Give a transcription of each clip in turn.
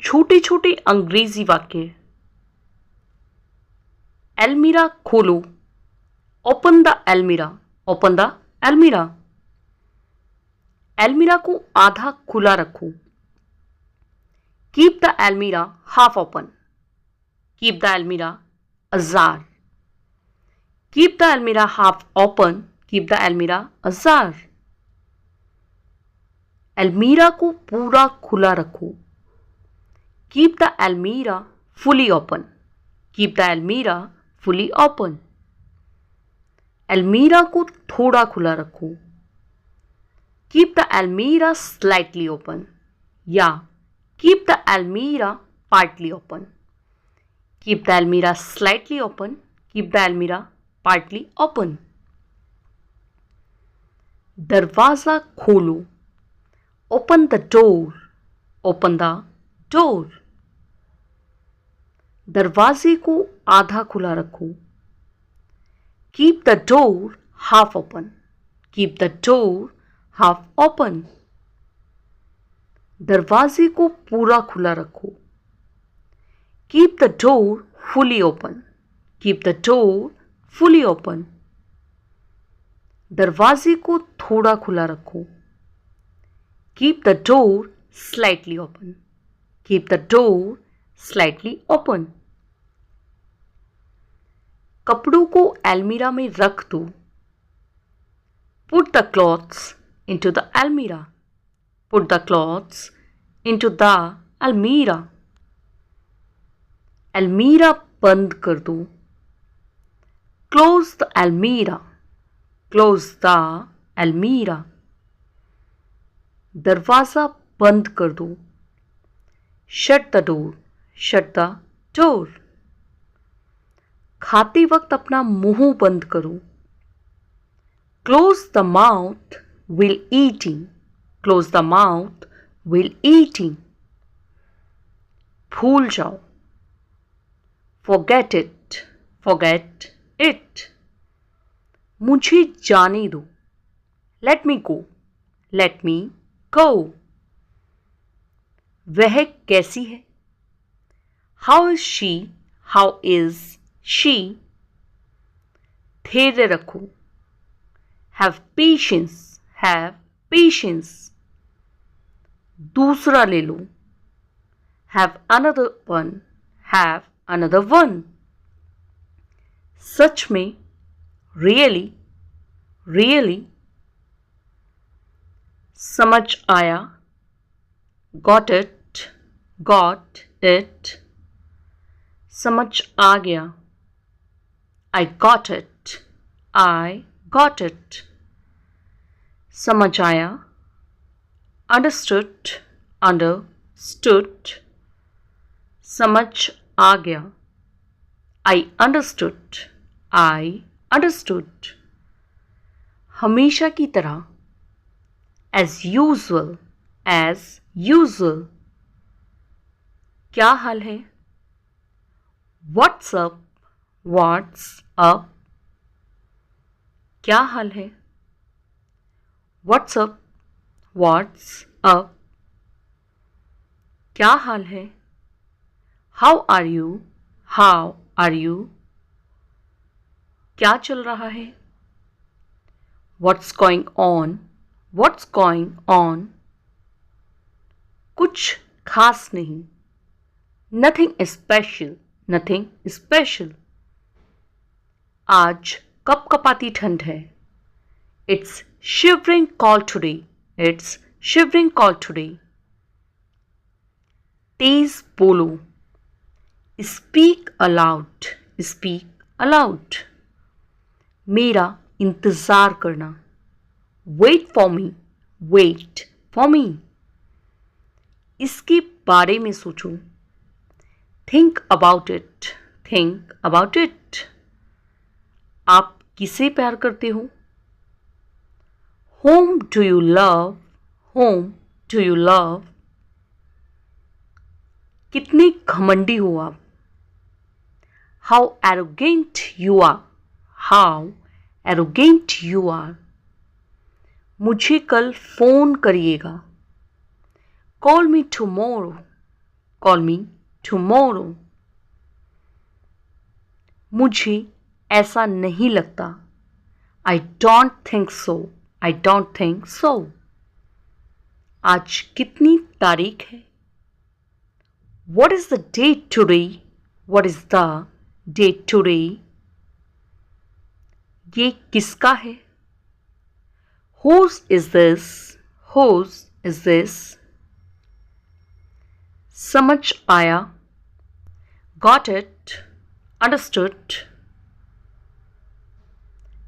छोटे छोटे अंग्रेजी वाक्य। एलमीरा खोलो, open the almirah, open the almirah. एलमीरा को आधा खुला रखो, keep the almirah half open, keep the almirah ajar. Keep the almirah half open, keep the almirah ajar. एलमीरा को पूरा खुला रखो, keep the almirah fully open, keep the almirah fully open. एलमीरा को थोड़ा खुला रखो, keep the almirah slightly open या keep the almirah partly open. Keep the almirah slightly open, keep the almirah partly open. दरवाजा खोलो, open the door, open the door. दरवाजे को आधा खुला रखो, keep the door half open, keep the door half open. दरवाजे को पूरा खुला रखो, keep the door fully open, keep the door fully open. दरवाजे को थोड़ा खुला रखो, keep the door slightly open, keep the door slightly open. कपड़ों को एलमीरा में रख दो, put the clothes into the almirah, put the clothes into the almirah. Almirah बंद कर दो, close the almirah, close the almirah. दरवाजा बंद कर दो, shut the door, shut the door. खाते वक्त अपना मुंह बंद करो, close the mouth wheel eating, close the mouth wheel eating. भूल जाओ, forget it, forget it। मुझे जाने दो, let me go, let me go। वह कैसी है, how is she, how is she। धैर्य रखो, have patience, have patience। दूसरा ले लो, have another one, have another one। सच में, really, really। समझ आया, got it, got it। समझ आ गया, I got it, I got it। समझ आया, understood, understood। समझ आ गया, I understood, I understood। हमेशा की तरह, as usual, as usual। क्या हाल है, what's up, what's up। क्या हाल है, what's up, what's up। क्या हाल है, how are you, how are you। क्या चल रहा है, what's going on, what's going on। कुछ खास नहीं, nothing special, nothing special। आज कपकपाती ठंड है, it's shivering cold today, it's shivering cold today। तेज बोलो, speak aloud, speak aloud। मेरा इंतजार करना, wait for me, wait for me। इसके बारे में सोचो, think about it, think about it। आप किसे प्यार करते हो, whom do you love, whom do you love। कितने घमंडी हो आप, how arrogant you are, how arrogant you are। मुझे कल फोन करिएगा, call me tomorrow, Call me tomorrow. मुझे ऐसा नहीं लगता. I don't think so. I don't think so. आज कितनी तारीख है? What is the date today? What is the date today? ये किसका है? Whose is this? Whose is this? समझ आया. Got it. Understood.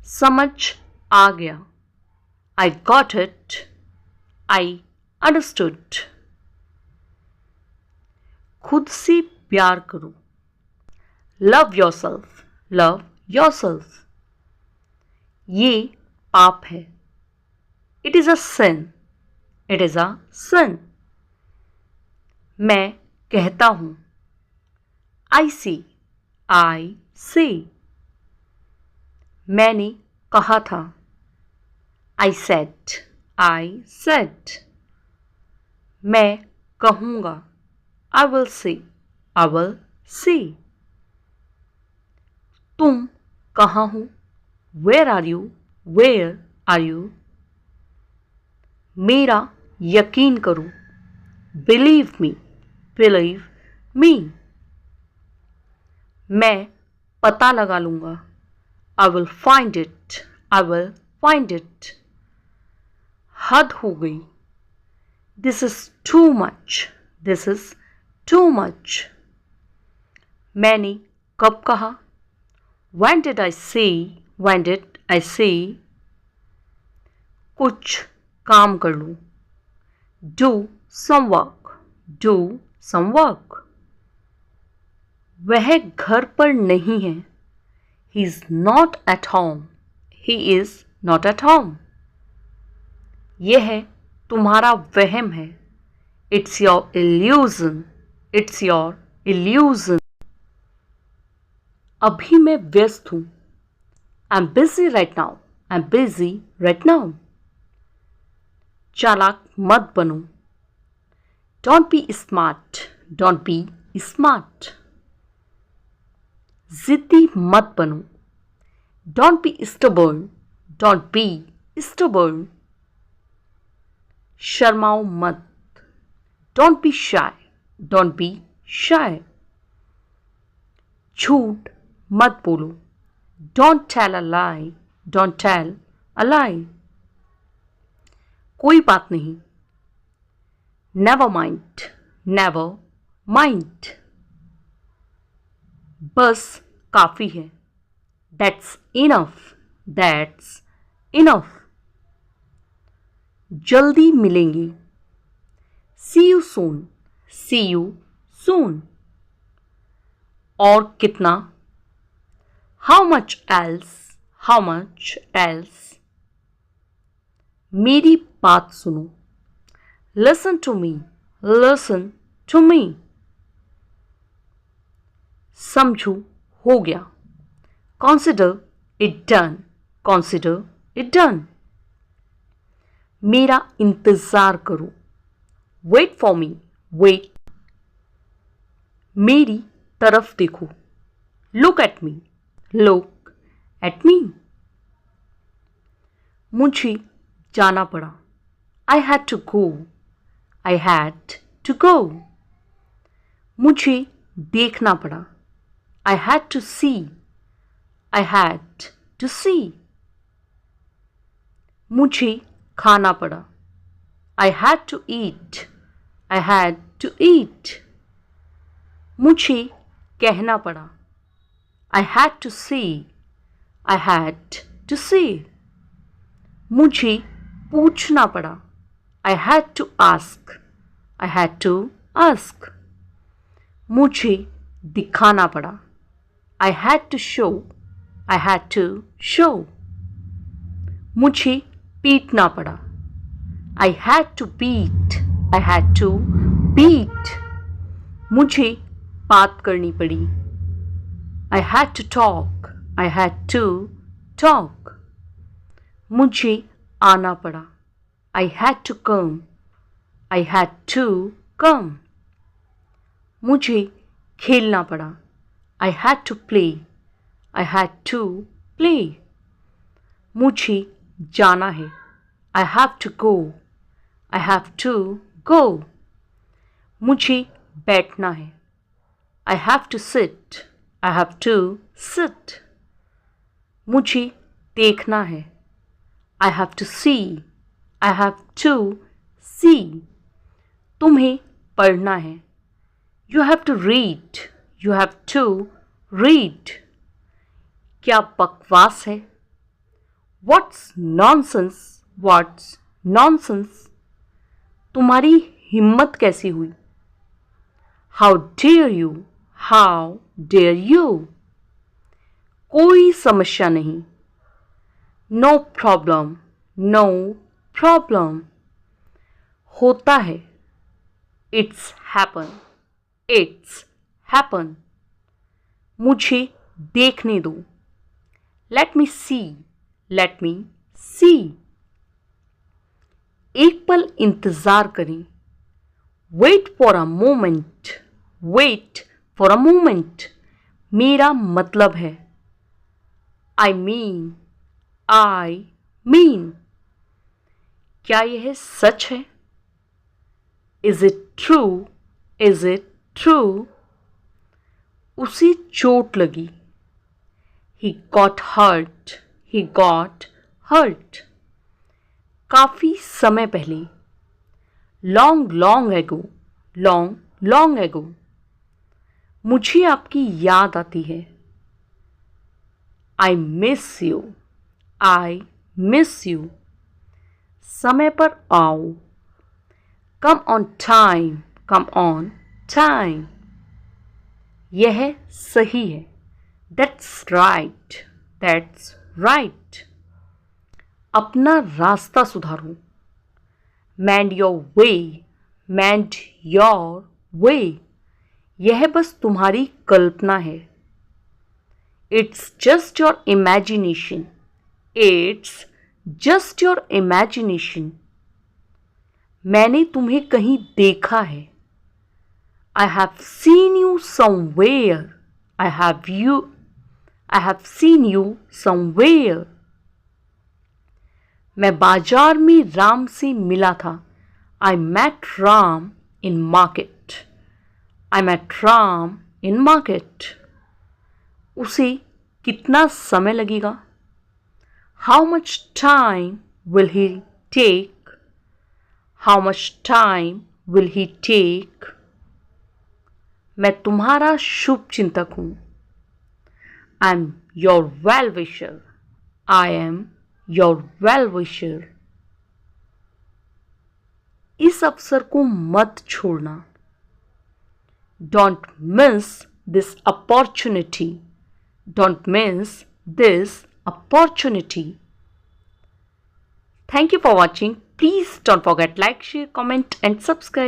समझ आ गया. I got it. I understood. खुद से प्यार करो. Love yourself. Love yourself. ये पाप है. It is a sin. It is a sin. मैं कहता हूँ. I see. I see. मैंने कहा था. I said. I said. मैं कहूँगा. I will say. I will say. तुम कहाँ हो? Where are you? Where are you? मेरा यकीन करो. Believe me. Believe me. मैं पता लगा लूँगा. I will find it. I will find it. हद हो गई. This is too much. This is too much. मैंने कब कहा? When did I say? When did I say? कुछ काम कर लूँ. Do some work. Do some work. वह घर पर नहीं है. He is not at home. He is not at home. यह तुम्हारा वहम है. It's your illusion. It's your illusion. अभी मैं व्यस्त हूँ. I'm busy right now. I'm busy right now. चालाक मत बनो. Don't be smart. Don't be smart. जिद्दी मत बनो. Don't be stubborn. Don't be stubborn. शर्माओ मत. Don't be shy. Don't be shy. झूठ मत बोलो. Don't tell a lie. Don't tell a lie. कोई बात नहीं. Never mind. Never mind. बस काफी है. That's enough. That's enough. जल्दी मिलेंगे. See you soon. See you soon. और कितना? How much else? How much else? मेरी बात सुनो. Listen to me. Listen to me. समझो हो गया. Consider it done. Consider it done. मेरा इंतजार करो. Wait for me. Wait. मेरी तरफ देखो. Look at me. Look at me. मुझे जाना पड़ा. I had to go. I had to go. मुझे देखना पड़ा. I had to see. I had to see. मुझे खाना पड़ा. I had to eat. I had to eat. मुझे कहना पड़ा. I had to see. I had to see. मुझे पूछना पड़ा. I had to ask. I had to ask. मुझे दिखाना पड़ा. I had to show. I had to show. मुझे पीटना पड़ा. I had to beat. I had to beat. मुझे बात करनी पड़ी. I had to talk. I had to talk. मुझे आना पड़ा. I had to come. I had to come. मुझे खेलना पड़ा। I had to play. I had to play. मुझे जाना है। I have to go. I have to go. मुझे बैठना है। I have to sit. I have to sit. मुझे देखना है। I have to see. I have to see. तुम्हें पढ़ना है। You have to read. You have to read. क्या बकवास है? What's nonsense? What's nonsense? तुम्हारी हिम्मत कैसी हुई? How dare you? How dare you? कोई समस्या नहीं। No problem. No problem. होता है। It's happen. It's happen. मुझे देखने दो। Let me see. Let me see. एक पल इंतजार करें। Wait for a moment. Wait for a moment. मेरा मतलब है। I mean. I mean. क्या यह सच है? Is it true? Is it true? उसे चोट लगी। He got hurt. He got hurt. काफी समय पहले। Long, long ago. Long, long ago. मुझे आपकी याद आती है। I miss you. I miss you. समय पर आओ। Come on time. Come on time. यह सही है। That's right. That's right. अपना रास्ता सुधारो। Mend your way. Mend your way. यह बस तुम्हारी कल्पना है। It's just your imagination. It's just your imagination. मैंने तुम्हें कहीं देखा है। I have seen you somewhere. I have seen you somewhere. मैं बाजार में राम से मिला था। I met Ram in market. I met Ram in market. उसे कितना समय लगेगा? How much time will he take? How much time will he take? मैं तुम्हारा शुभ चिंतक हूँ। I am your well-wisher. I am your well-wisher. इस अवसर को मत छोड़ना। Don't miss this opportunity. Don't miss this opportunity. Thank you for watching. Please don't forget like, share, comment and subscribe.